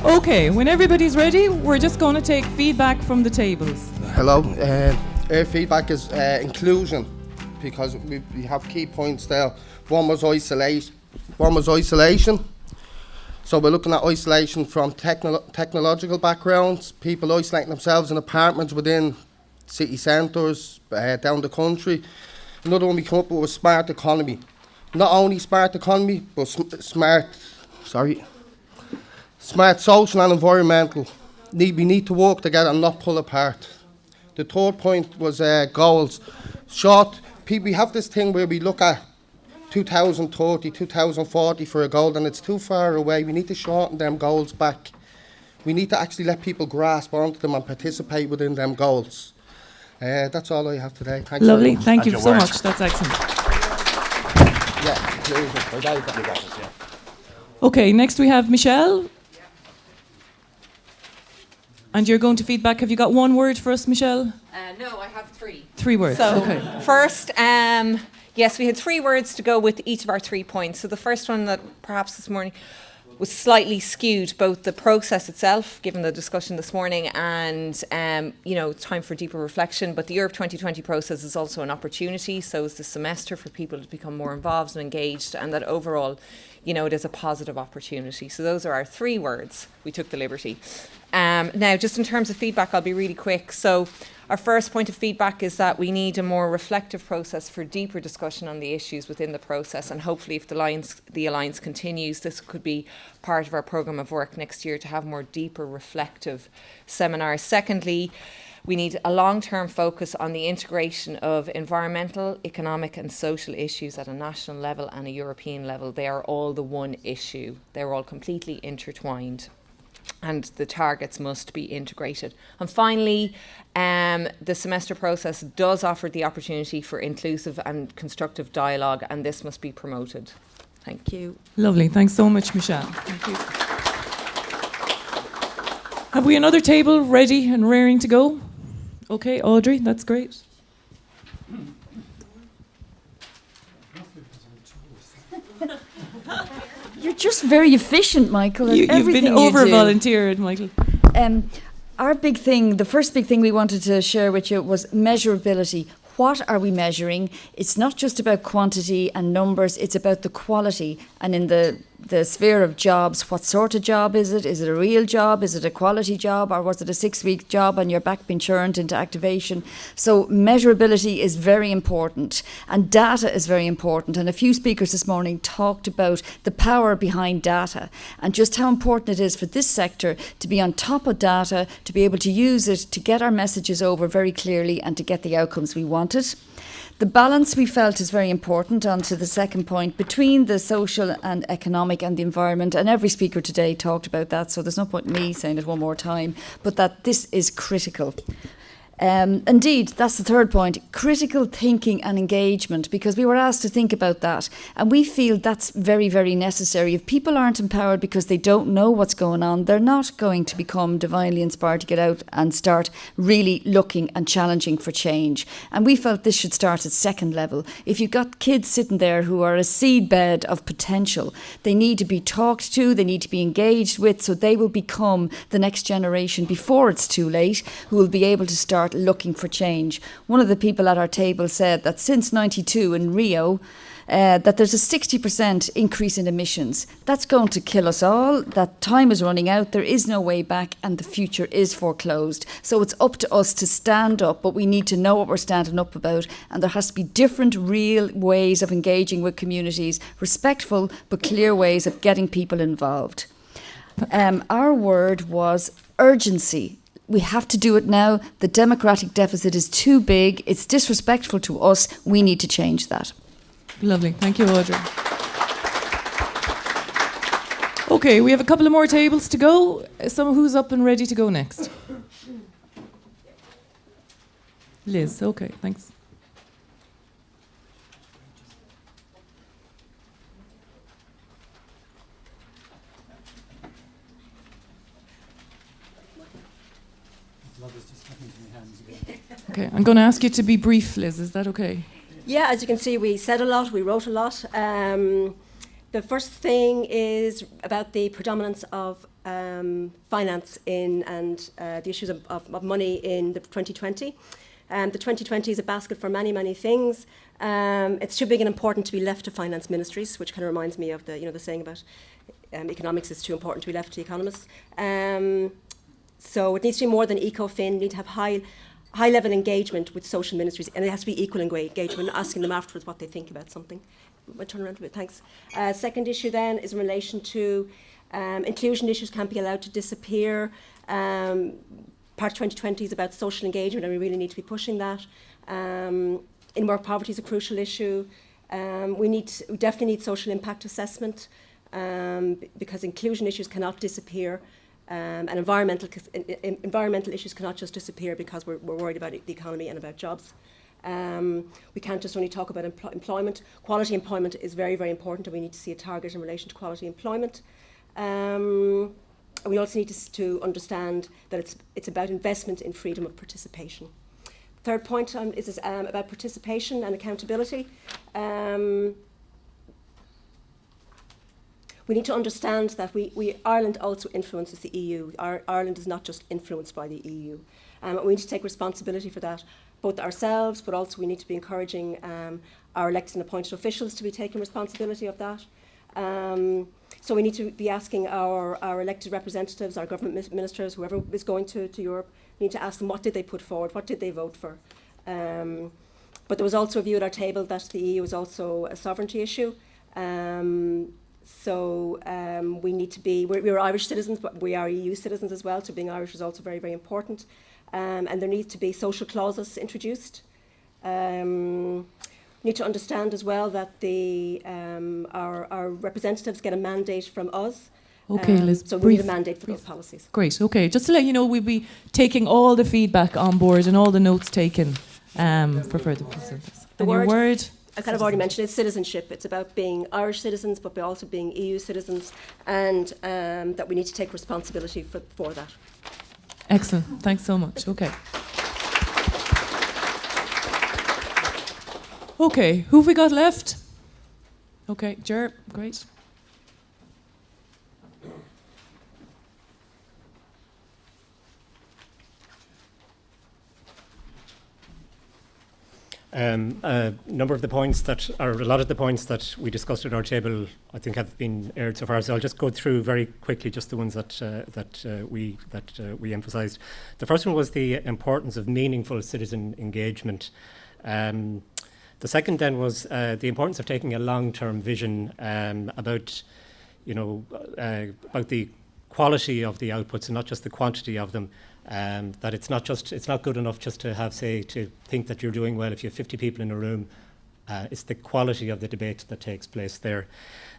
Okay, when everybody's ready, we're just going to take feedback from the tables. Hello. Our feedback is inclusion, because we have key points there. One was isolation. So we're looking at isolation from technological backgrounds, people isolating themselves in apartments within city centres, down the country. Another one we come up with was smart economy. Not only smart economy, but smart social and environmental. We need to work together and not pull apart. The third point was goals. We have this thing where we look at 2030, 2040 for a goal, and it's too far away. We need to shorten them goals back. We need to actually let people grasp onto them and participate within them goals. That's all I have today. Thanks. Lovely, thank you so much. That's excellent. Okay, next we have Michelle. And you're going to feedback. Have you got one word for us, Michelle? No, I have three. 3 words, So, okay. first, yes, we had 3 words to go with each of our 3 points. So the first one that perhaps this morning was slightly skewed, both the process itself, given the discussion this morning, and time for deeper reflection. But the Europe 2020 process is also an opportunity. So is the semester for people to become more involved and engaged, and that overall, it is a positive opportunity. So those are our 3 words. We took the liberty. Now, just in terms of feedback, I'll be really quick. So our first point of feedback is that we need a more reflective process for deeper discussion on the issues within the process, and hopefully if the Alliance continues, this could be part of our programme of work next year to have more deeper reflective seminars. Secondly, we need a long-term focus on the integration of environmental, economic and social issues at a national level and a European level. They are all the one issue. They're all completely intertwined, and the targets must be integrated. And finally, the semester process does offer the opportunity for inclusive and constructive dialogue, and this must be promoted. Thank you. Lovely, thanks so much, Michelle. Thank you. Have we another table ready and raring to go? Okay, Audrey, that's great. You're just very efficient, Michael. At You've everything been over-volunteered, Michael. Our big thing, the first big thing we wanted to share with you was measurability. What are we measuring? It's not just about quantity and numbers, it's about the quality. And in the sphere of jobs, what sort of job is it? Is it a real job? Is it a quality job? Or was it a 6-week job and you're back being churned into activation? So measurability is very important, and data is very important. And a few speakers this morning talked about the power behind data and just how important it is for this sector to be on top of data, to be able to use it to get our messages over very clearly and to get the outcomes we wanted. The balance we felt is very important, on to the second point, between the social and economic and the environment. And every speaker today talked about that, so there's no point in me saying it one more time, but that this is critical. Indeed, that's the third point, critical thinking and engagement, because we were asked to think about that. And we feel that's very, very necessary. If people aren't empowered because they don't know what's going on, they're not going to become divinely inspired to get out and start really looking and challenging for change. And we felt this should start at second level. If you've got kids sitting there who are a seedbed of potential, they need to be talked to, they need to be engaged with, so they will become the next generation before it's too late, who will be able to start looking for change. One of the people at our table said that since '92 in Rio, that there's a 60% increase in emissions. That's going to kill us all. That time is running out. There is no way back, and the future is foreclosed. So it's up to us to stand up, but we need to know what we're standing up about. And there has to be different, real ways of engaging with communities, respectful but clear ways of getting people involved. Our word was urgency. We have to do it now. The democratic deficit is too big. It's disrespectful to us. We need to change that. Lovely. Thank you, Audrey. Okay, we have a couple of more tables to go. Who's up and ready to go next? Liz, okay, thanks. Okay, I'm going to ask you to be brief, Liz. Is that okay? Yeah, as you can see, we said a lot, we wrote a lot. The first thing is about the predominance of finance in and the issues of money in the 2020. The 2020 is a basket for many, many things. It's too big and important to be left to finance ministries, which kind of reminds me of the saying about economics is too important to be left to economists. So it needs to be more than ECOFIN. We need to have high level engagement with social ministries, and it has to be equal engagement, asking them afterwards what they think about something. I'll turn around a bit, thanks. Second issue then is in relation to inclusion issues can't be allowed to disappear. Part 2020 is about social engagement, and we really need to be pushing that. In-work poverty is a crucial issue. We definitely need social impact assessment because inclusion issues cannot disappear. And environmental issues cannot just disappear because we're worried about the economy and about jobs. We can't just only talk about employment. Quality employment is very, very important, and we need to see a target in relation to quality employment. We also need to understand that it's about investment in freedom of participation. Third point is about participation and accountability. We need to understand that Ireland also influences the EU. Ireland is not just influenced by the EU. We need to take responsibility for that, both ourselves, but also we need to be encouraging our elected and appointed officials to be taking responsibility of that. So we need to be asking our elected representatives, our government ministers, whoever is going to Europe, we need to ask them what did they put forward, what did they vote for. But there was also a view at our table that the EU is also a sovereignty issue. So we need to be, we're Irish citizens, but we are EU citizens as well, so being Irish is also very, very important. And there needs to be social clauses introduced. We need to understand as well that our representatives get a mandate from us. Okay, Liz. So we need a mandate for those policies. Great, okay. Just to let you know, we'll be taking all the feedback on board and all the notes taken for further processes. The Your word? I kind of already mentioned it's citizenship. It's about being Irish citizens, but also being EU citizens, and that we need to take responsibility for that. Excellent. Thanks so much. Okay. Okay, who have we got left? Okay, Ger, great. A number of the points a lot of the points that we discussed at our table, I think, have been aired so far. So I'll just go through very quickly just the ones that we emphasised. The first one was the importance of meaningful citizen engagement. The second then was the importance of taking a long-term vision about the quality of the outputs and not just the quantity of them. That it's not good enough just to have, say, to think that you're doing well if you have 50 people in a room. It's the quality of the debate that takes place there.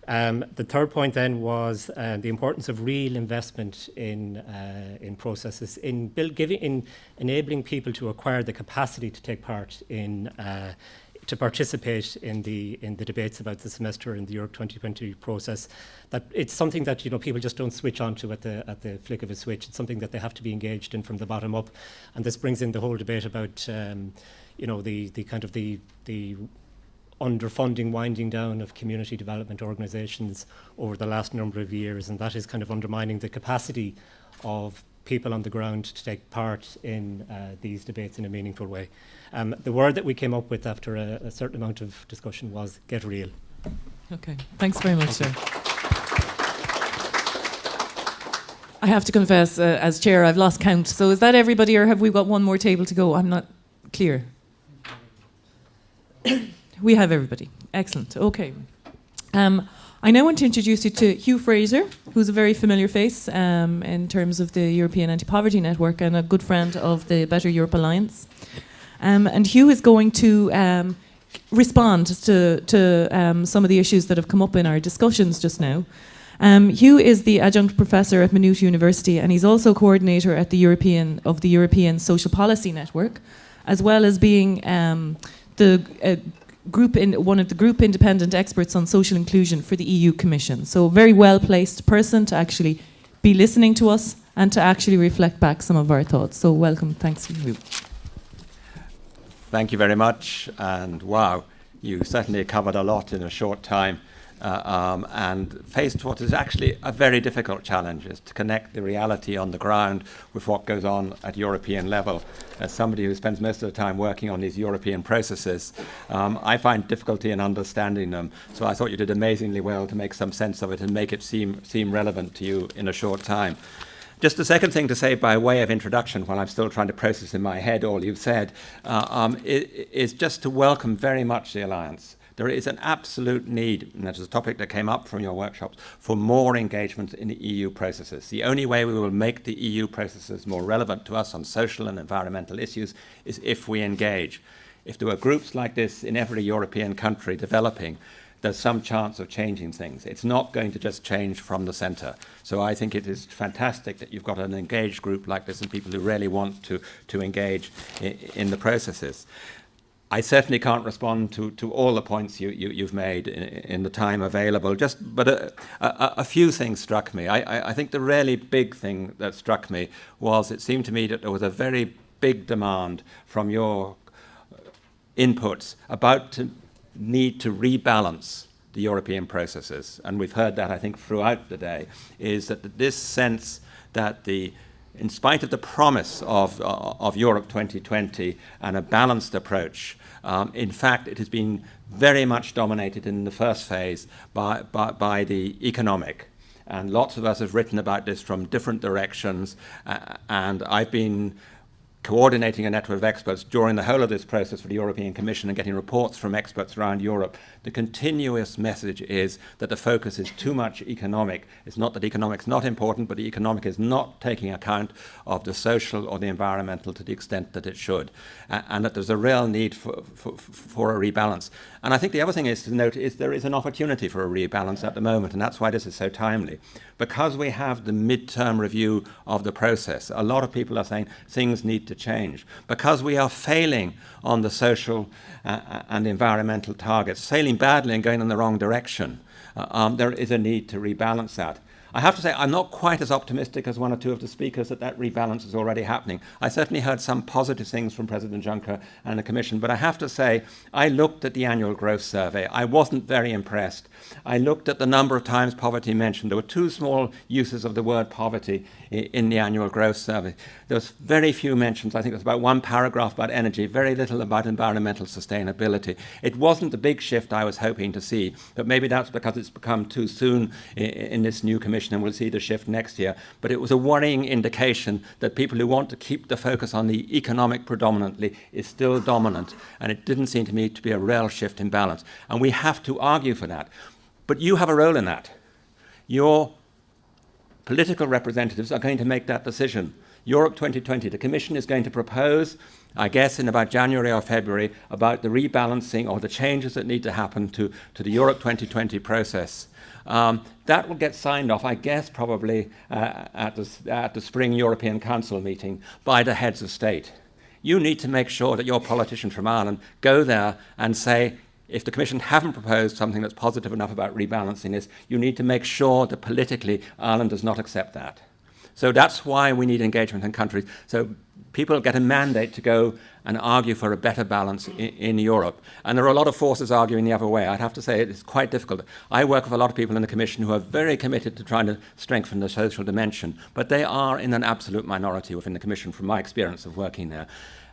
The third point then was the importance of real investment in processes, in enabling people to acquire the capacity to take part in to participate in the debates about the semester in the Europe 2020 process. That it's something that people just don't switch on to at the flick of a switch. It's something that they have to be engaged in from the bottom up, and this brings in the whole debate about the kind of the underfunding, winding down of community development organisations over the last number of years, and that is kind of undermining the capacity of people on the ground to take part in these debates in a meaningful way. The word that we came up with after a certain amount of discussion was get real. Okay, thanks very much, sir. I have to confess, as chair, I've lost count. So is that everybody, or have we got one more table to go? I'm not clear. We have everybody. Excellent. Okay. I now want to introduce you to Hugh Fraser, who's a very familiar face in terms of the European Anti-Poverty Network and a good friend of the Better Europe Alliance. And Hugh is going to respond to some of the issues that have come up in our discussions just now. Hugh is the adjunct professor at Maynooth University, and he's also coordinator at the European Social Policy Network, as well as being one of the group independent experts on social inclusion for the EU Commission. So a very well-placed person to actually be listening to us and to actually reflect back some of our thoughts. So welcome. Thanks, Hugh. Thank you very much. And wow, you certainly covered a lot in a short time. and faced what is actually a very difficult challenge, is to connect the reality on the ground with what goes on at European level. As somebody who spends most of the time working on these European processes, I find difficulty in understanding them. So I thought you did amazingly well to make some sense of it and make it seem relevant to you in a short time. Just the second thing to say by way of introduction, while I'm still trying to process in my head all you've said, is just to welcome very much the Alliance. There is an absolute need, and that is a topic that came up from your workshops, for more engagement in the EU processes. The only way we will make the EU processes more relevant to us on social and environmental issues is if we engage. If there were groups like this in every European country developing, there's some chance of changing things. It's not going to just change from the centre. So I think it is fantastic that you've got an engaged group like this and people who really want to engage in the processes. I certainly can't respond to all the points you've made in the time available, but a few things struck me. I think the really big thing that struck me was it seemed to me that there was a very big demand from your inputs about to need to rebalance the European processes. And we've heard that, I think, throughout the day, is that this sense that in spite of the promise of Europe 2020 and a balanced approach, in fact, it has been very much dominated in the first phase by the economic. And lots of us have written about this from different directions, and I've been coordinating a network of experts during the whole of this process for the European Commission and getting reports from experts around Europe. The continuous message is that the focus is too much economic. It's not that economic's not important, but the economic is not taking account of the social or the environmental to the extent that it should, and that there's a real need for a rebalance. And I think the other thing is to note is there is an opportunity for a rebalance at the moment, and that's why this is so timely. Because we have the midterm review of the process, a lot of people are saying things need to change. Because we are failing on the social and environmental targets, failing badly and going in the wrong direction, there is a need to rebalance that. I have to say, I'm not quite as optimistic as one or two of the speakers that rebalance is already happening. I certainly heard some positive things from President Juncker and the Commission, but I have to say, I looked at the annual growth survey. I wasn't very impressed. I looked at the number of times poverty mentioned. There were two small uses of the word poverty in the annual growth survey. There was very few mentions. I think there was about one paragraph about energy, very little about environmental sustainability. It wasn't the big shift I was hoping to see, but maybe that's because it's become too soon in this new Commission, and we'll see the shift next year. But it was a worrying indication that people who want to keep the focus on the economic predominantly is still dominant, and it didn't seem to me to be a real shift in balance. And we have to argue for that. But you have a role in that. Your political representatives are going to make that decision. Europe 2020, the Commission is going to propose, I guess in about January or February, about the rebalancing or the changes that need to happen to the Europe 2020 process. That will get signed off, I guess, probably at the Spring European Council meeting by the heads of state. You need to make sure that your politicians from Ireland go there and say, if the Commission haven't proposed something that's positive enough about rebalancing this, you need to make sure that politically Ireland does not accept that. So that's why we need engagement in countries. So people get a mandate to go and argue for a better balance in Europe. And there are a lot of forces arguing the other way. I'd have to say it's quite difficult. I work with a lot of people in the Commission who are very committed to trying to strengthen the social dimension, but they are in an absolute minority within the Commission from my experience of working there.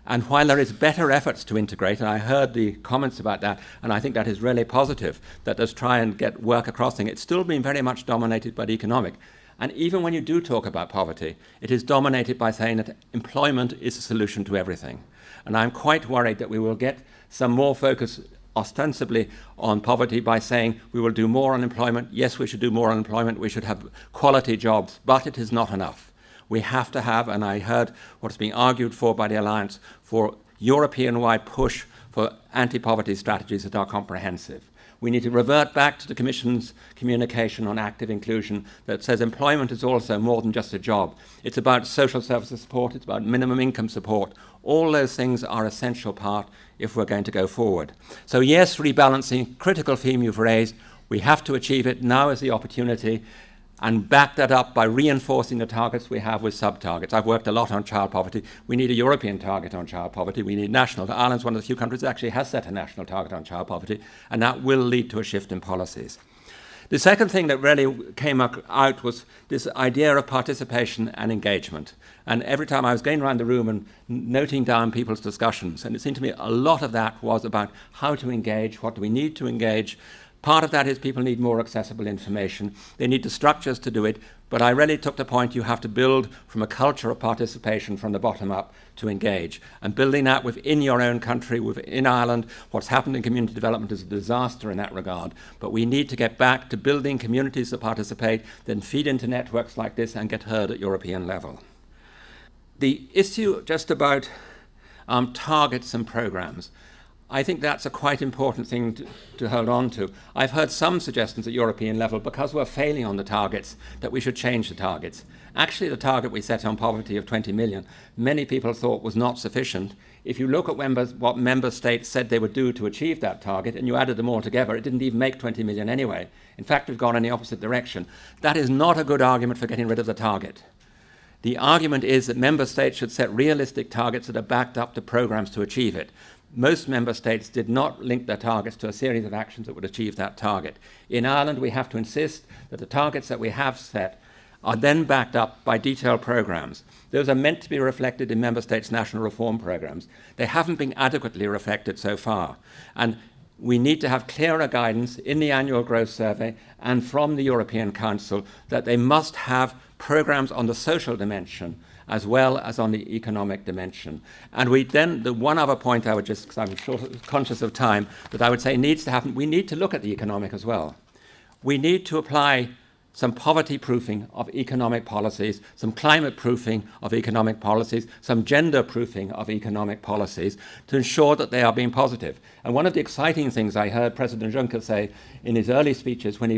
And while there is better efforts to integrate, and I heard the comments about that, and I think that is really positive, that there's try and get work across things, it's still been very much dominated by the economic. And even when you do talk about poverty, it is dominated by saying that employment is a solution to everything. And I'm quite worried that we will get some more focus ostensibly on poverty by saying we will do more on employment. Yes, we should do more on employment. We should have quality jobs, but it is not enough. We have to have, and I heard what's being argued for by the Alliance, for European-wide push for anti-poverty strategies that are comprehensive. We need to revert back to the Commission's communication on active inclusion that says employment is also more than just a job. It's about social services support, it's about minimum income support. All those things are an essential part if we're going to go forward. So yes, rebalancing, critical theme you've raised. We have to achieve it. Now is the opportunity. And back that up by reinforcing the targets we have with sub-targets. I've worked a lot on child poverty. We need a European target on child poverty. We need national. Ireland's one of the few countries that actually has set a national target on child poverty, and that will lead to a shift in policies. The second thing that really came out was this idea of participation and engagement. And every time I was going around the room and noting down people's discussions, and it seemed to me a lot of that was about how to engage, what do we need to engage. Part of that is people need more accessible information. They need the structures to do it. But I really took the point you have to build from a culture of participation from the bottom up to engage. And building that within your own country, within Ireland, what's happened in community development is a disaster in that regard. But we need to get back to building communities that participate, then feed into networks like this and get heard at European level. The issue just about targets and programs, I think that's a quite important thing to hold on to. I've heard some suggestions at European level, because we're failing on the targets, that we should change the targets. Actually, the target we set on poverty of 20 million, many people thought was not sufficient. If you look at what member states said they would do to achieve that target, and you added them all together, it didn't even make 20 million anyway. In fact, we've gone in the opposite direction. That is not a good argument for getting rid of the target. The argument is that member states should set realistic targets that are backed up to programs to achieve it. Most member states did not link their targets to a series of actions that would achieve that target. In Ireland, we have to insist that the targets that we have set are then backed up by detailed programs. Those are meant to be reflected in member states' national reform programs. They haven't been adequately reflected so far. And we need to have clearer guidance in the annual growth survey and from the European Council that they must have programs on the social dimension as well as on the economic dimension. And the one other point I would just, because I'm conscious of time, that I would say needs to happen, we need to look at the economic as well. We need to apply some poverty proofing of economic policies, some climate proofing of economic policies, some gender proofing of economic policies to ensure that they are being positive. And one of the exciting things I heard President Juncker say in his early speeches when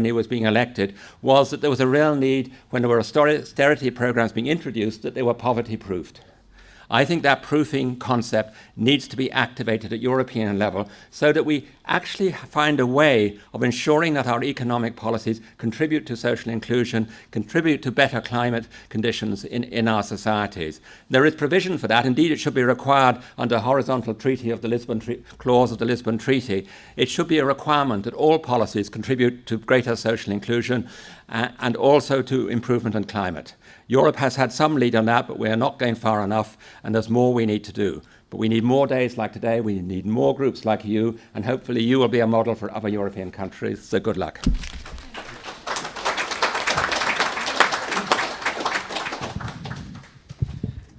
he was being elected was that there was a real need, when there were austerity programs being introduced, that they were poverty proofed. I think that proofing concept needs to be activated at European level so that we actually find a way of ensuring that our economic policies contribute to social inclusion, contribute to better climate conditions in our societies. There is provision for that. Indeed, it should be required under horizontal treaty of the Lisbon clause of the Lisbon Treaty. It should be a requirement that all policies contribute to greater social inclusion and also to improvement in climate. Europe has had some lead on that, but we are not going far enough, and there's more we need to do. But we need more days like today, we need more groups like you, and hopefully you will be a model for other European countries. So good luck.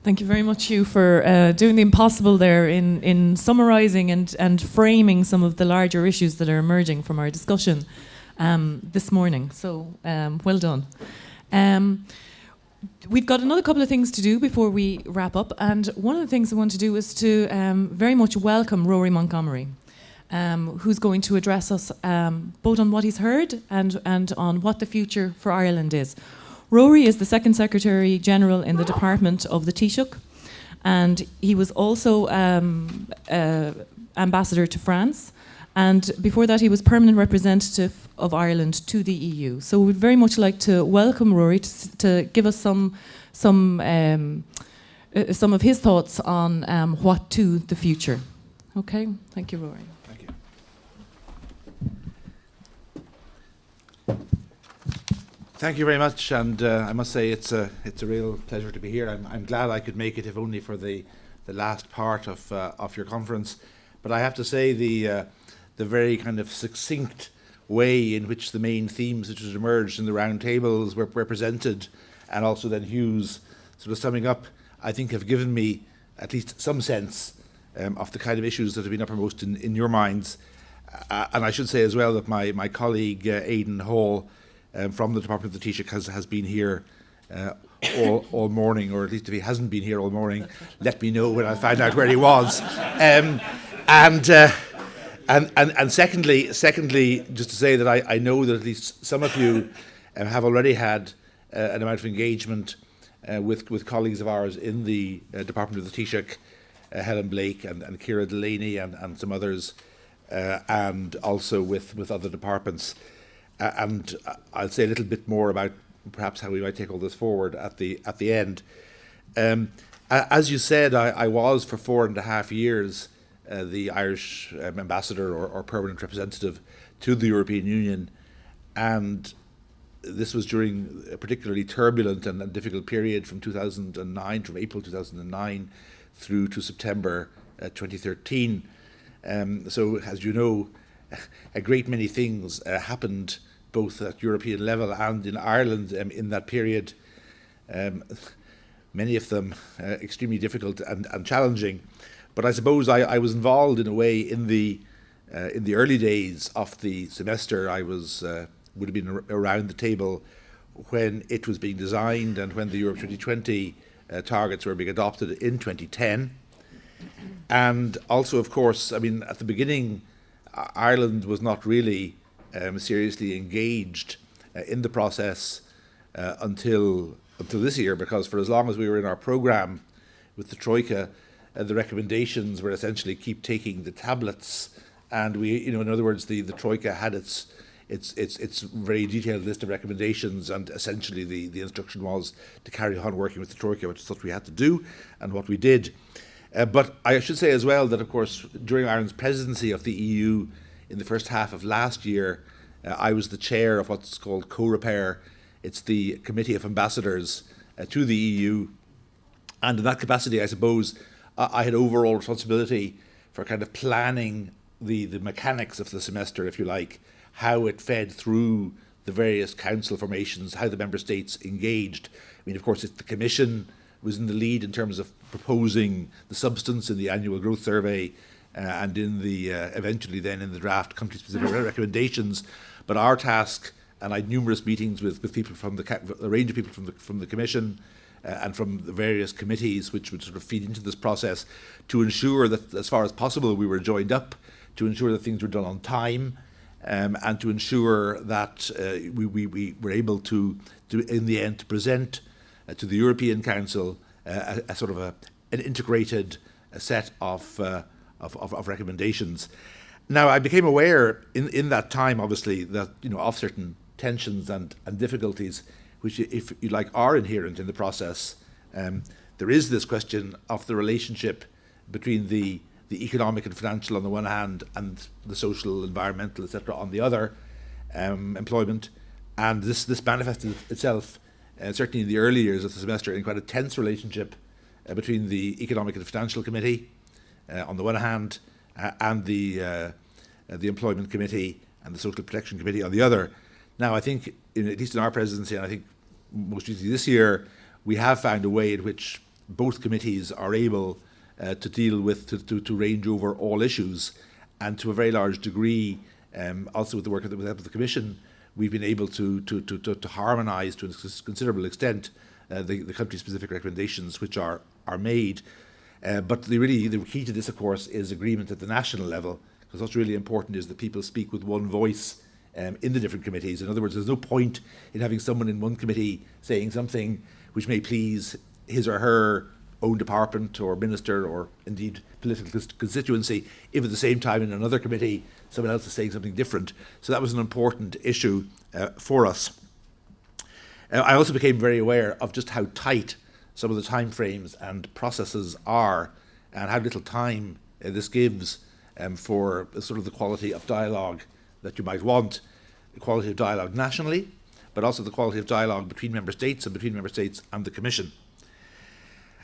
Thank you very much, Hugh, for doing the impossible there in summarising and framing some of the larger issues that are emerging from our discussion this morning. So well done. We've got another couple of things to do before we wrap up, and one of the things I want to do is to very much welcome Rory Montgomery, who's going to address us both on what he's heard and on what the future for Ireland is. Rory is the Second Secretary General in the Department of the Taoiseach, and he was also Ambassador to France. And before that, he was permanent representative of Ireland to the EU. So we'd very much like to welcome Rory to give us some of his thoughts on what to the future. Okay, thank you, Rory. Thank you. Thank you very much, and I must say it's a real pleasure to be here. I'm glad I could make it, if only for the last part of your conference. But I have to say the very kind of succinct way in which the main themes which has emerged in the round tables were presented, and also then Hugh's sort of summing up, I think have given me at least some sense of the kind of issues that have been uppermost in your minds. And I should say as well that my colleague Aidan Hall from the Department of the Taoiseach has been here all morning, or at least if he hasn't been here all morning, let me know when I find out where he was. And secondly, just to say that I know that at least some of you have already had an amount of engagement with colleagues of ours in the Department of the Taoiseach, Helen Blake and Ciara Delaney and some others, and also with other departments. And I'll say a little bit more about perhaps how we might take all this forward at the end. As you said, I was for 4.5 years the Irish ambassador or permanent representative to the European Union, and this was during a particularly turbulent and difficult period from 2009, from April 2009 through to September 2013. So, as you know, a great many things happened both at European level and in Ireland in that period. Many of them extremely difficult and challenging. But I suppose I was involved in a way in the early days of the semester. I would have been around the table when it was being designed and when the Europe 2020 targets were being adopted in 2010. And also, of course, I mean, at the beginning, Ireland was not really seriously engaged in the process until this year, because for as long as we were in our programme with the Troika, the recommendations were essentially keep taking the tablets, and we, in other words, the Troika had its very detailed list of recommendations, and essentially the instruction was to carry on working with the Troika, which is what we had to do, and what we did. But I should say as well that, of course, during Ireland's presidency of the EU in the first half of last year, I was the chair of what's called CoRepair. It's the Committee of Ambassadors to the EU. And in that capacity, I suppose, I had overall responsibility for kind of planning the mechanics of the semester, if you like, how it fed through the various council formations, how the member states engaged. I mean, of course, the Commission was in the lead in terms of proposing the substance in the annual growth survey and in the eventually then in the draft country-specific recommendations. But our task, and I had numerous meetings with people from a range of people from the Commission and from the various committees which would sort of feed into this process, to ensure that as far as possible we were joined up, to ensure that things were done on time, and to ensure that we were able to in the end to present to the European Council a sort of an integrated set of recommendations. Now, I became aware in that time, obviously, that of certain tensions and difficulties, which, if you like, are inherent in the process. There is this question of the relationship between the economic and financial on the one hand, and the social, environmental, etc. on the other, employment, and this manifested itself certainly in the early years of the semester in quite a tense relationship between the Economic and Financial Committee on the one hand, and the Employment Committee and the Social Protection Committee on the other. Now, I think, at least in our presidency, and I think most recently this year, we have found a way in which both committees are able to deal with, to range over all issues, and to a very large degree, also with the work of the Commission, we've been able to harmonise to a considerable extent the country-specific recommendations which are made. But the key to this, of course, is agreement at the national level, because what's really important is that people speak with one voice in the different committees. In other words, there's no point in having someone in one committee saying something which may please his or her own department or minister or indeed political constituency, if at the same time in another committee someone else is saying something different. So that was an important issue for us. I also became very aware of just how tight some of the timeframes and processes are, and how little time this gives for sort of the quality of dialogue that you might want, the quality of dialogue nationally, but also the quality of dialogue between member states and between member states and the Commission.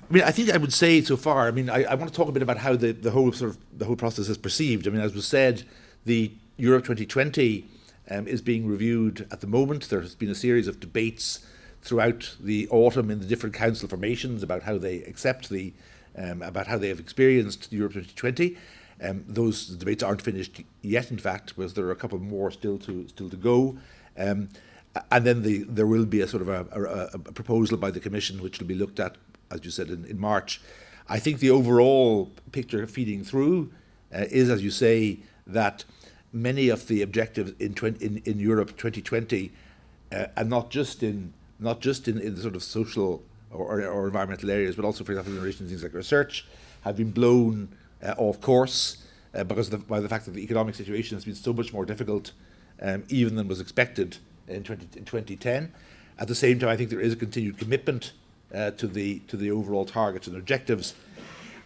I mean, I think I would say so far, I mean, I want to talk a bit about how the whole process is perceived. I mean, as was said, the Europe 2020 is being reviewed at the moment. There has been a series of debates throughout the autumn in the different council formations about how they accept about how they have experienced Europe 2020. Those debates aren't finished yet, in fact, because there are a couple more still to go. And then there will be a sort of a proposal by the Commission, which will be looked at, as you said, in March. I think the overall picture feeding through is, as you say, that many of the objectives in Europe 2020, and not just in the sort of social or environmental areas, but also, for example, in relation to things like research, have been blown off course because by the fact that the economic situation has been so much more difficult, even than was expected in 2010. At the same time, I think there is a continued commitment to the overall targets and objectives.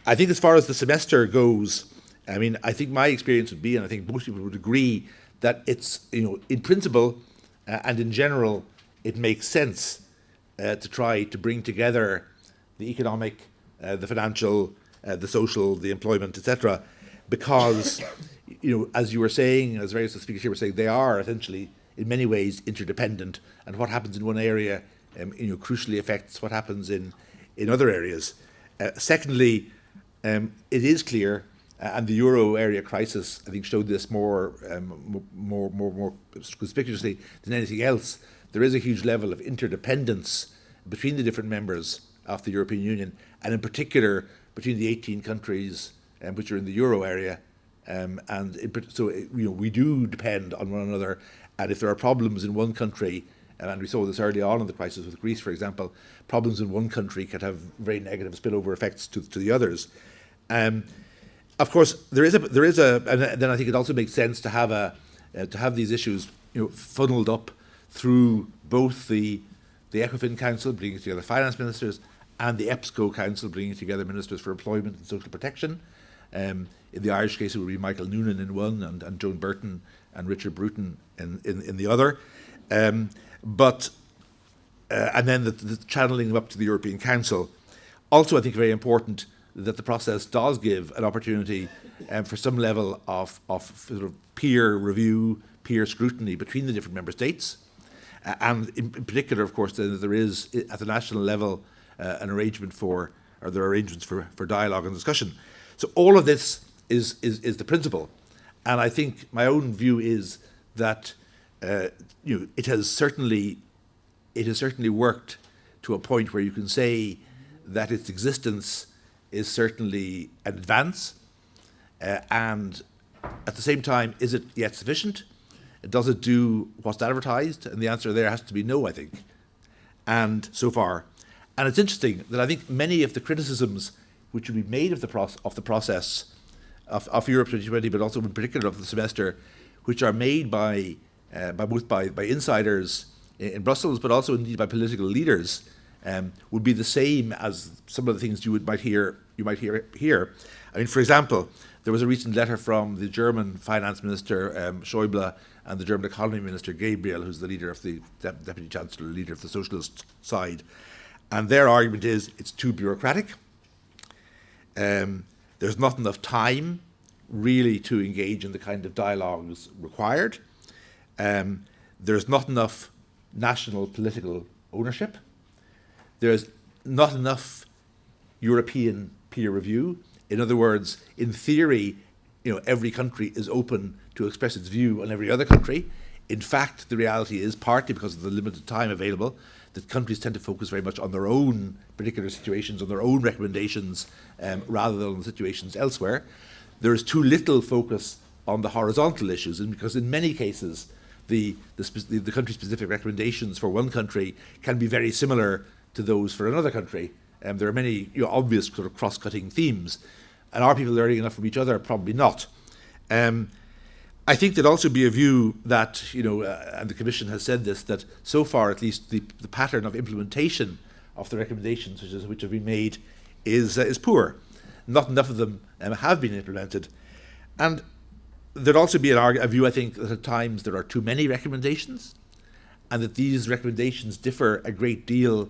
I think as far as the semester goes, I mean, I think my experience would be, and I think most people would agree, that it's, in principle, and in general, it makes sense to try to bring together the economic, the financial, the social, the employment, etc., because, as you were saying, as various speakers here were saying, they are essentially, in many ways, interdependent, and what happens in one area, crucially affects what happens in other areas. Secondly, it is clear, and the euro area crisis, I think, showed this more conspicuously than anything else. There is a huge level of interdependence between the different members of the European Union, and in particular between the 18 countries which are in the euro area. We do depend on one another, and if there are problems in one country, and we saw this early on in the crisis with Greece, for example, problems in one country can have very negative spillover effects to the others. Of course, there is a, and then I think it also makes sense to have these issues, funneled up through both the ECOFIN Council, bringing together finance ministers, and the EPSCO Council, bringing together ministers for employment and social protection. In the Irish case, it would be Michael Noonan in one, and Joan Burton and Richard Bruton in the other. And then the channeling up to the European Council. Also, I think very important that the process does give an opportunity for some level of sort of peer review, peer scrutiny between the different member states. And in particular, of course, there is at the national level an arrangement there are arrangements for dialogue and discussion. So all of this is the principle. And I think my own view is that it has certainly worked to a point where you can say that its existence is certainly an advance, and at the same time, is it yet sufficient? Does it do what's advertised? And the answer there has to be no, I think. And so far, and it's interesting that I think many of the criticisms which would be made of the process of Europe 2020, but also in particular of the semester, which are made by insiders in Brussels, but also indeed by political leaders, would be the same as some of the things you might hear here. I mean, for example, there was a recent letter from the German finance minister Schäuble and the German economy minister Gabriel, who's the leader of the deputy chancellor, leader of the socialist side, and their argument is it's too bureaucratic. There's not enough time really to engage in the kind of dialogues required. There's not enough national political ownership. There's not enough European peer review. In other words, in theory, every country is open to express its view on every other country. In fact, the reality is, partly because of the limited time available, that countries tend to focus very much on their own particular situations, on their own recommendations, rather than on the situations elsewhere. There is too little focus on the horizontal issues, and because in many cases, the country-specific recommendations for one country can be very similar to those for another country. There are many obvious sort of cross-cutting themes. And are people learning enough from each other? Probably not. I think there'd also be a view that, and the Commission has said this, that so far at least the pattern of implementation of the recommendations which have been made is poor. Not enough of them have been implemented. And there'd also be a view, I think, that at times there are too many recommendations, and that these recommendations differ a great deal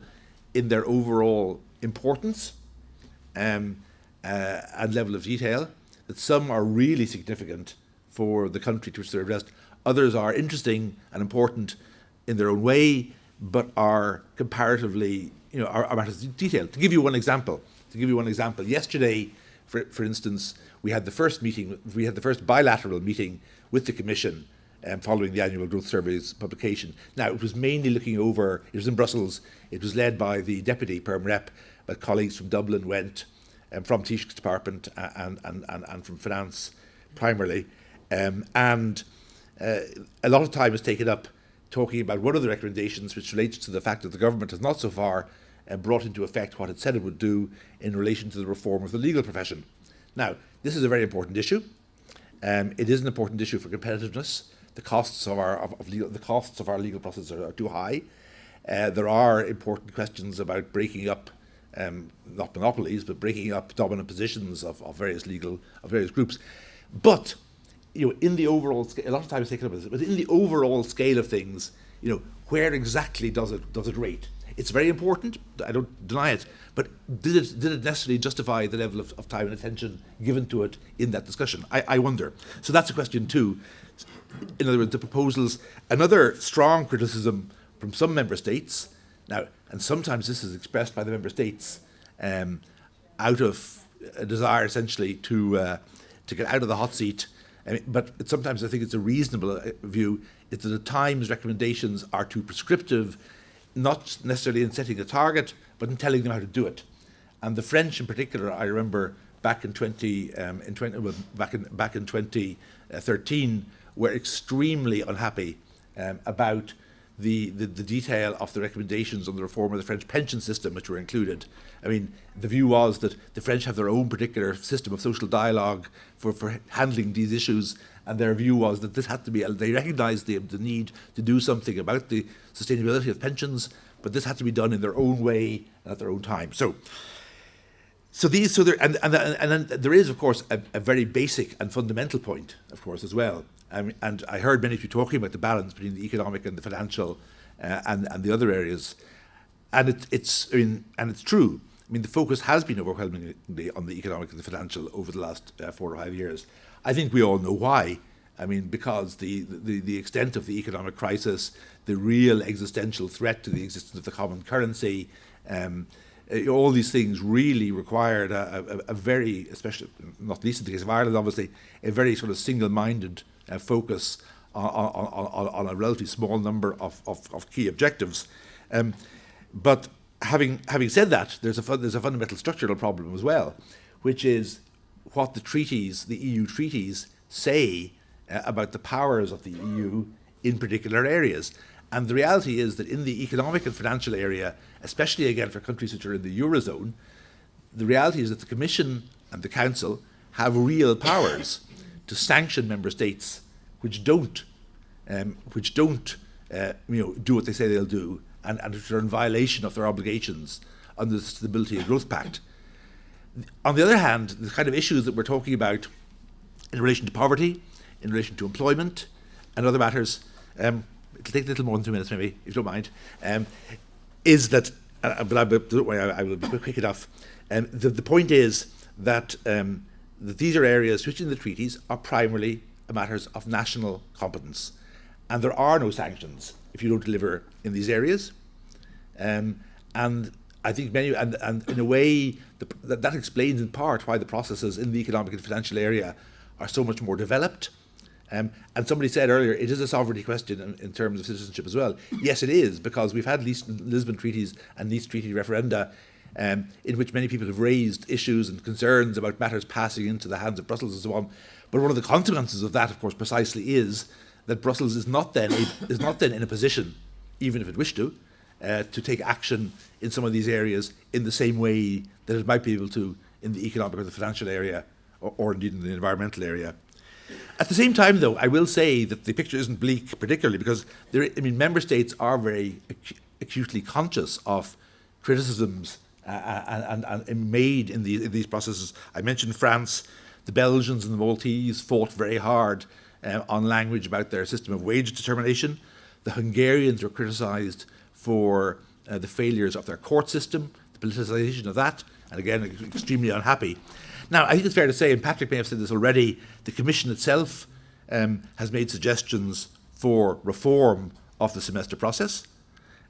in their overall importance and level of detail, that some are really significant for the country to which they're addressed. Others are interesting and important in their own way, but are comparatively, are matters of detail. To give you one example, yesterday, for instance, we had the first bilateral meeting with the Commission following the annual growth survey's publication. Now, it was mainly looking over, it was in Brussels, it was led by the Deputy Perm Rep, but colleagues from Dublin went, from Taoiseach's department and from finance primarily. And a lot of time is taken up talking about one of the recommendations, which relates to the fact that the government has not so far brought into effect what it said it would do in relation to the reform of the legal profession. Now, this is a very important issue. It is an important issue for competitiveness. The costs of our legal process are too high. There are important questions about breaking up, not monopolies, but breaking up dominant positions of various groups. But in the overall scale, a lot of time is taken up with this, but in the overall scale of things, where exactly does it rate? It's very important, I don't deny it, but did it necessarily justify the level of time and attention given to it in that discussion? I wonder. So that's a question too. In other words, the proposals, another strong criticism from some member states, now, and sometimes this is expressed by the member states out of a desire essentially to get out of the hot seat, but sometimes I think it's a reasonable view, is that at times recommendations are too prescriptive, not necessarily in setting a target, but in telling them how to do it. And the French, in particular, I remember back in 2013, were extremely unhappy about the detail of the recommendations on the reform of the French pension system, which were included. I mean, the view was that the French have their own particular system of social dialogue for handling these issues, and their view was that this had to be, they recognised the need to do something about the sustainability of pensions, but this had to be done in their own way and at their own time. Then there is, of course, a very basic and fundamental point, of course, as well. And I heard many of you talking about the balance between the economic and the financial and the other areas, and it's true. I mean, the focus has been overwhelmingly on the economic and the financial over the last 4 or 5 years. I think we all know why. I mean, because the extent of the economic crisis, the real existential threat to the existence of the common currency, all these things really required a very, especially not least in the case of Ireland, obviously, a very sort of single-minded focus on a relatively small number of key objectives. But having said that, there's a fundamental structural problem as well, which is what the treaties, the EU treaties, say about the powers of the EU in particular areas. And the reality is that in the economic and financial area, especially again for countries which are in the Eurozone, the reality is that the Commission and the Council have real powers to sanction member states which don't do what they say they'll do, and which are in violation of their obligations under the Stability and Growth Pact. On the other hand, the kind of issues that we're talking about in relation to poverty, in relation to employment, and other matters, it'll take a little more than 2 minutes maybe, if you don't mind, is that, but don't worry, I will be quick enough. The point is that these are areas which in the treaties are primarily matters of national competence, and there are no sanctions if you don't deliver in these areas. And I think and in a way that explains in part why the processes in the economic and financial area are so much more developed. And somebody said earlier, it is a sovereignty question in terms of citizenship as well. Yes, it is, because we've had Lisbon treaties and Nice treaty referenda in which many people have raised issues and concerns about matters passing into the hands of Brussels and so on. But one of the consequences of that, of course, precisely is that Brussels is not then in a position, even if it wished to take action in some of these areas in the same way that it might be able to in the economic or the financial area, or indeed in the environmental area. At the same time, though, I will say that the picture isn't bleak, particularly because member states are very acutely conscious of criticisms and made in these processes. I mentioned France. The Belgians and the Maltese fought very hard on language about their system of wage determination. The Hungarians were criticised for the failures of their court system, the politicisation of that, and again, extremely unhappy. Now, I think it's fair to say, and Patrick may have said this already, the Commission itself has made suggestions for reform of the semester process,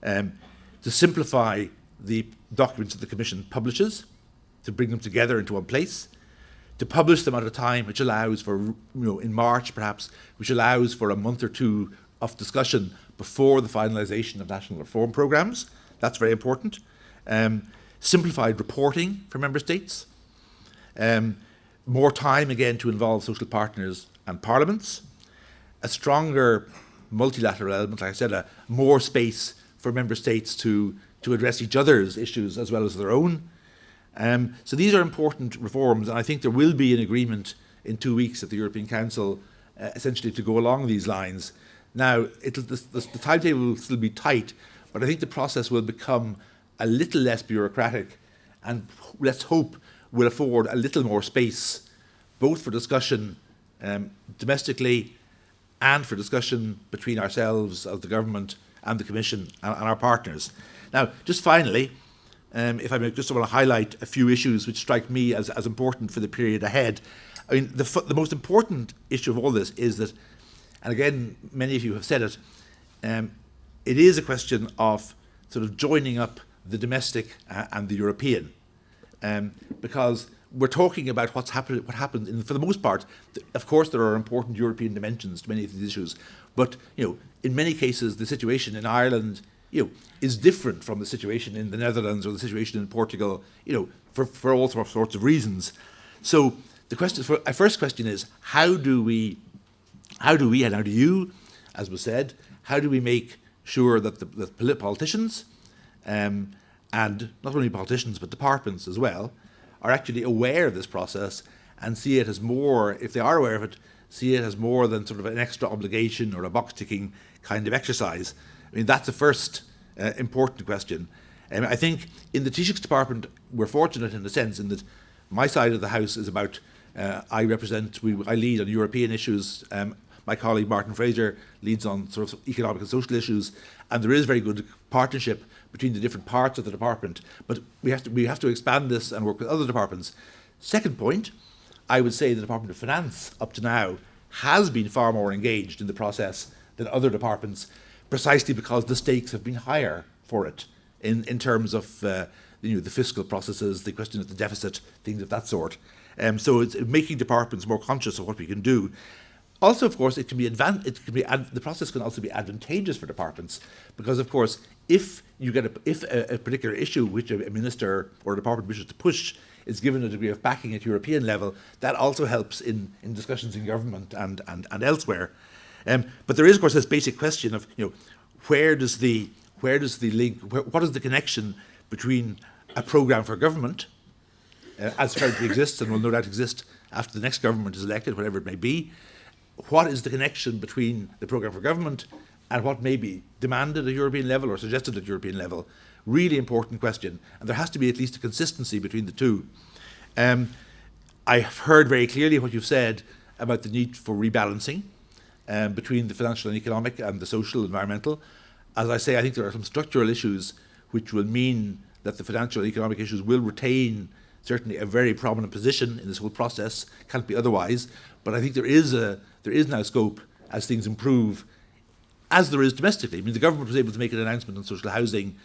to simplify the documents that the Commission publishes, to bring them together into one place, to publish them at a time which allows for, in March perhaps, which allows for a month or two of discussion before the finalisation of national reform programmes. That's very important. Simplified reporting for member states. More time again to involve social partners and parliaments. A stronger multilateral element, like I said, more space for member states to address each other's issues as well as their own. So these are important reforms, and I think there will be an agreement in 2 weeks at the European Council essentially to go along these lines. Now, the timetable will still be tight, but I think the process will become a little less bureaucratic, and let's hope will afford a little more space, both for discussion domestically and for discussion between ourselves as the government and the Commission and our partners. Now, just finally, if I may just want to highlight a few issues which strike me as important for the period ahead. I mean, the most important issue of all this is that, and again, many of you have said it, it is a question of sort of joining up the domestic and the European, because we're talking about what happens. For the most part, of course, there are important European dimensions to many of these issues, but in many cases, the situation in Ireland, is different from the situation in the Netherlands or the situation in Portugal, for all sorts of reasons. So the first question is, how do we, and how do you, as was said, how do we make sure that the politicians, and not only politicians but departments as well, are actually aware of this process and see it as more, if they are aware of it, see it as more than sort of an extra obligation or a box-ticking kind of exercise. I mean, that's the first important question. I think in the Taoiseach's department, we're fortunate in a sense in that my side of the house is about, I lead on European issues. My colleague Martin Fraser leads on sort of economic and social issues, and there is very good partnership between the different parts of the department. But we have to expand this and work with other departments. Second point, I would say the Department of Finance up to now has been far more engaged in the process than other departments, precisely because the stakes have been higher for it in terms of the fiscal processes, the question of the deficit, things of that sort. So it's making departments more conscious of what we can do. Also, of course, the process can also be advantageous for departments, because, of course, if a particular issue which a minister or a department wishes to push is given a degree of backing at European level, that also helps in discussions in government and elsewhere. But there is, of course, this basic question of what is the connection between a programme for government, as currently exists and will no doubt exist after the next government is elected, whatever it may be. What is the connection between the programme for government and what may be demanded at European level or suggested at European level? Really important question, and there has to be at least a consistency between the two. I have heard very clearly what you've said about the need for rebalancing between the financial and economic and the social and environmental. As I say, I think there are some structural issues which will mean that the financial and economic issues will retain certainly a very prominent position in this whole process. Can't be otherwise. But I think there is now scope as things improve, as there is domestically. I mean, the government was able to make an announcement on social housing,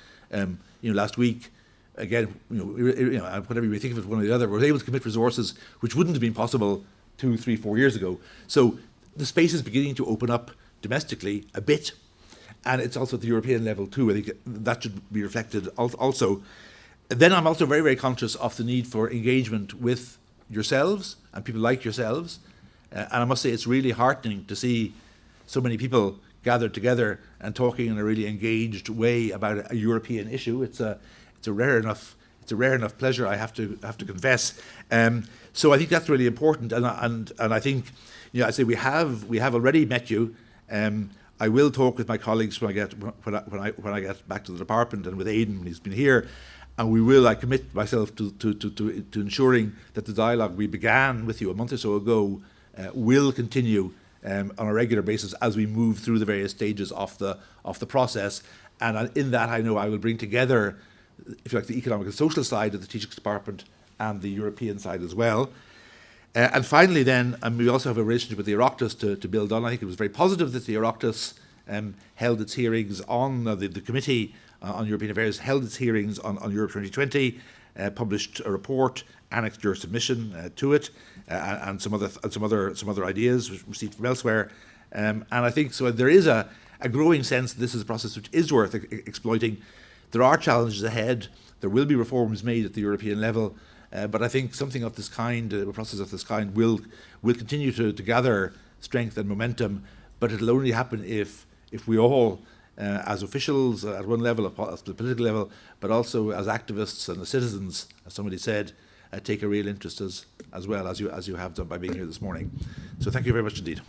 last week. Again, whatever you may think of it, one or the other, we were able to commit resources which wouldn't have been possible 2, 3, 4 years ago. So the space is beginning to open up domestically a bit, and it's also at the European level too. I think that should be reflected also. Then I'm also very, very conscious of the need for engagement with yourselves and people like yourselves. And I must say it's really heartening to see so many people gathered together and talking in a really engaged way about a European issue. It's a rare enough pleasure, I have to confess. So I think that's really important, and I think I say we have already met you. I will talk with my colleagues when I get back to the department, and with Aidan when he's been here. And I commit myself to ensuring that the dialogue we began with you a month or so ago will continue on a regular basis as we move through the various stages of the process. And in that, I know I will bring together, if you like, the economic and social side of the Taoiseach's department and the European side as well. And finally, then, we also have a relationship with the Oireachtas to build on. I think it was very positive that the Oireachtas held its hearings on the Committee on European Affairs held its hearings on Europe 2020, published a report, annexed your submission to it, and some other ideas received from elsewhere. And I think so. There is a growing sense that this is a process which is worth exploiting. There are challenges ahead. There will be reforms made at the European level, but I think something of this kind, a process of this kind, will continue to gather strength and momentum. But it'll only happen if we all, as officials at one level, at the political level, but also as activists and as citizens, as somebody said, take a real interest as well as you have done by being here this morning. So thank you very much indeed.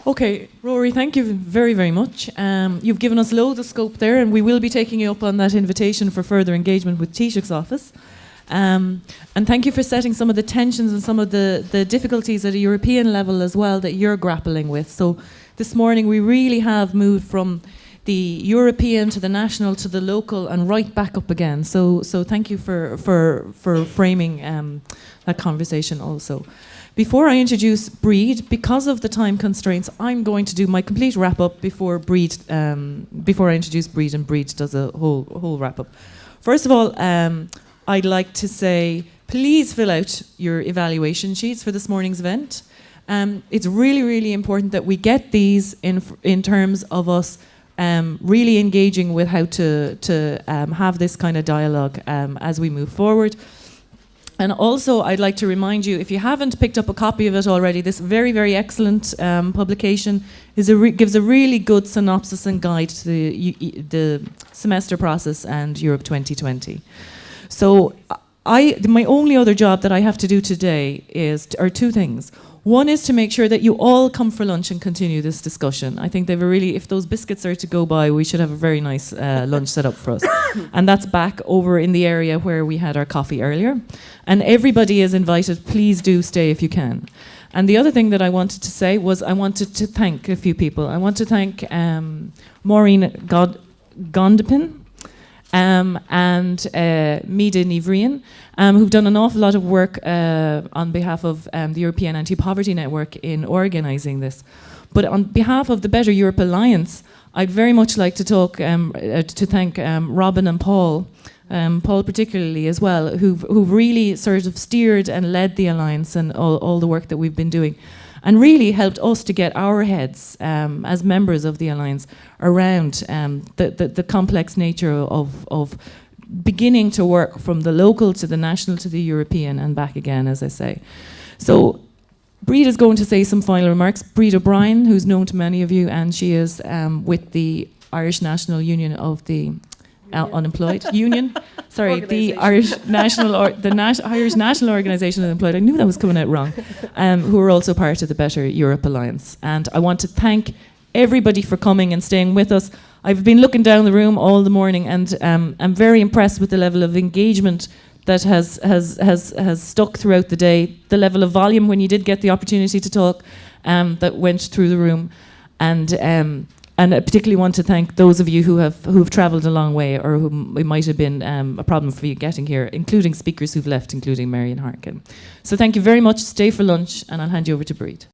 Okay, Rory, thank you very, very much. You've given us loads of scope there, and we will be taking you up on that invitation for further engagement with Taoiseach's office. And thank you for setting some of the tensions and some of the difficulties at a European level as well that you're grappling with. So this morning we really have moved from the European to the national to the local and right back up again. So thank you for framing that conversation also. Before I introduce Breed, because of the time constraints, I'm going to do my complete wrap up before I introduce Breed, and Breed does a whole wrap up. First of all, I'd like to say, please fill out your evaluation sheets for this morning's event. It's really, really important that we get these in terms of us really engaging with how to have this kind of dialogue as we move forward. And also, I'd like to remind you, if you haven't picked up a copy of it already, this very, very excellent publication gives a really good synopsis and guide to the semester process and Europe 2020. So my only other job that I have to do today are two things. One is to make sure that you all come for lunch and continue this discussion. I think if those biscuits are to go by, we should have a very nice lunch set up for us. And that's back over in the area where we had our coffee earlier. And everybody is invited. Please do stay if you can. And the other thing that I wanted to say was I wanted to thank a few people. I want to thank Maureen Gondepin and Mida Nivrian, who've done an awful lot of work on behalf of the European Anti-Poverty Network in organising this. But on behalf of the Better Europe Alliance, I'd very much like to thank Robin and Paul, Paul particularly as well, who've really sort of steered and led the Alliance and all the work that we've been doing, and really helped us to get our heads, as members of the Alliance, around the complex nature of beginning to work from the local to the national to the European and back again, as I say. So Breed is going to say some final remarks. Breed O'Brien, who's known to many of you, and she is with the Irish National Union of the Unemployed Union. Sorry, the Irish National Irish National Organisation of the Unemployed. I knew that was coming out wrong. Who are also part of the Better Europe Alliance. And I want to thank everybody for coming and staying with us. I've been looking down the room all the morning, and I'm very impressed with the level of engagement that has stuck throughout the day. The level of volume when you did get the opportunity to talk that went through the room, and I particularly want to thank those of you who've travelled a long way, or who it might have been a problem for you getting here, including speakers who've left, including Marion Harkin. So thank you very much. Stay for lunch, and I'll hand you over to Breed.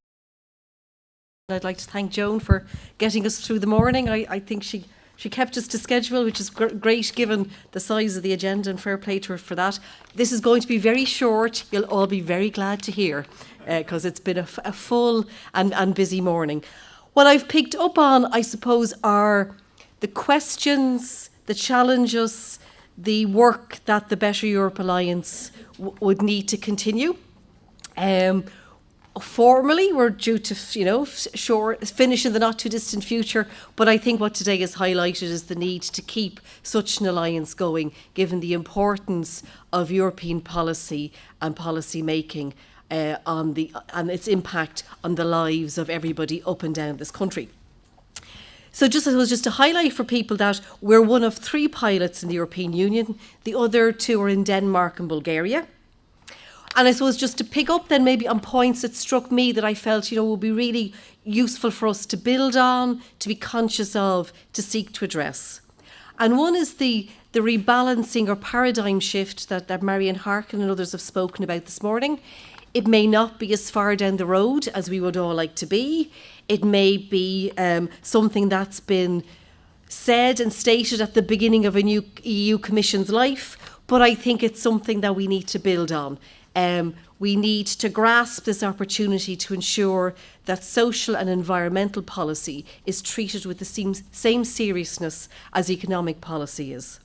I'd like to thank Joan for getting us through the morning. I think she kept us to schedule, which is great given the size of the agenda, and fair play to her for that. This is going to be very short. You'll all be very glad to hear, because it's been a full and busy morning. What I've picked up on, I suppose, are the questions, the challenges, the work that the Better Europe Alliance would need to continue. Formally, we're due to, finish in the not too distant future. But I think what today has highlighted is the need to keep such an alliance going, given the importance of European policy and policy making and its impact on the lives of everybody up and down this country. So just to highlight for people that we're one of 3 pilots in the European Union. The other 2 are in Denmark and Bulgaria. And I suppose just to pick up then maybe on points that struck me that I felt, would be really useful for us to build on, to be conscious of, to seek to address. And one is the rebalancing or paradigm shift that Marion Harkin and others have spoken about this morning. It may not be as far down the road as we would all like to be. It may be something that's been said and stated at the beginning of a new EU Commission's life, but I think it's something that we need to build on. We need to grasp this opportunity to ensure that social and environmental policy is treated with the same seriousness as economic policy is.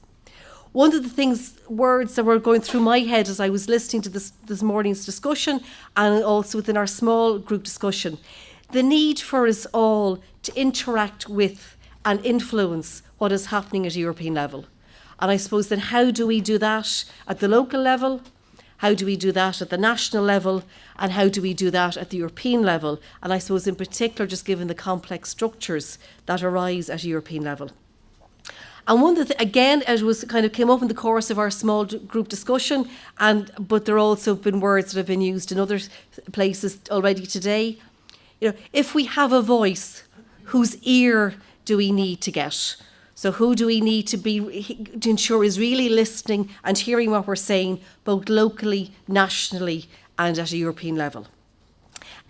One of the words that were going through my head as I was listening to this morning's discussion, and also within our small group discussion, the need for us all to interact with and influence what is happening at a European level. And I suppose then how do we do that at the local level? How do we do that at the national level? And how do we do that at the European level? And I suppose in particular, just given the complex structures that arise at a European level. And one of the again, it was kind of came up in the course of our small group discussion, but there also have been words that have been used in other places already today. You know, if we have a voice, whose ear do we need to get? So who do we need to ensure is really listening and hearing what we're saying, both locally, nationally, and at a European level?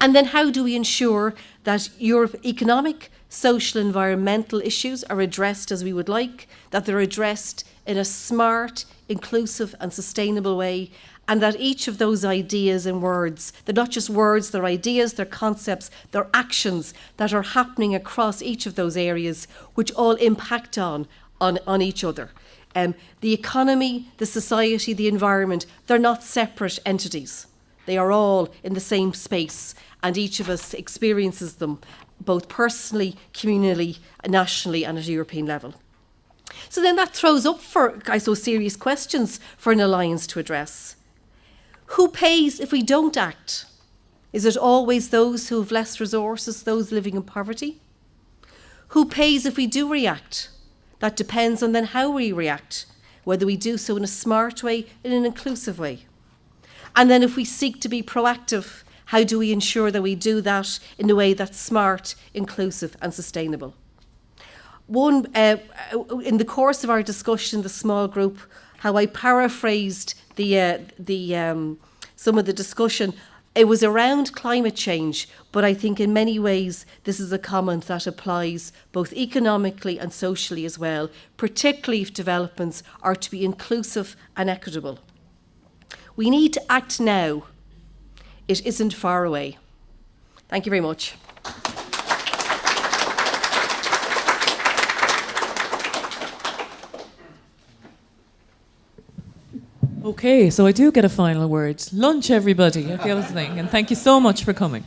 And then how do we ensure that economic, social, environmental issues are addressed as we would like, that they're addressed in a smart, inclusive and sustainable way, and that each of those ideas and words, they're not just words, they're ideas, they're concepts, they're actions that are happening across each of those areas, which all impact on each other. The economy, the society, the environment, they're not separate entities. They are all in the same space, and each of us experiences them both personally, communally, nationally, and at a European level. So then that throws up serious questions for an alliance to address. Who pays if we don't act? Is it always those who have less resources, those living in poverty? Who pays if we do react? That depends on then how we react, whether we do so in a smart way, in an inclusive way. And then if we seek to be proactive, how do we ensure that we do that in a way that's smart, inclusive and sustainable? In the course of our discussion in the small group, how I paraphrased some of the discussion, it was around climate change, but I think in many ways this is a comment that applies both economically and socially as well, particularly if developments are to be inclusive and equitable. We need to act now. It isn't far away. Thank you very much. Okay, so I do get a final word. Lunch, everybody, at the other thing, and thank you so much for coming.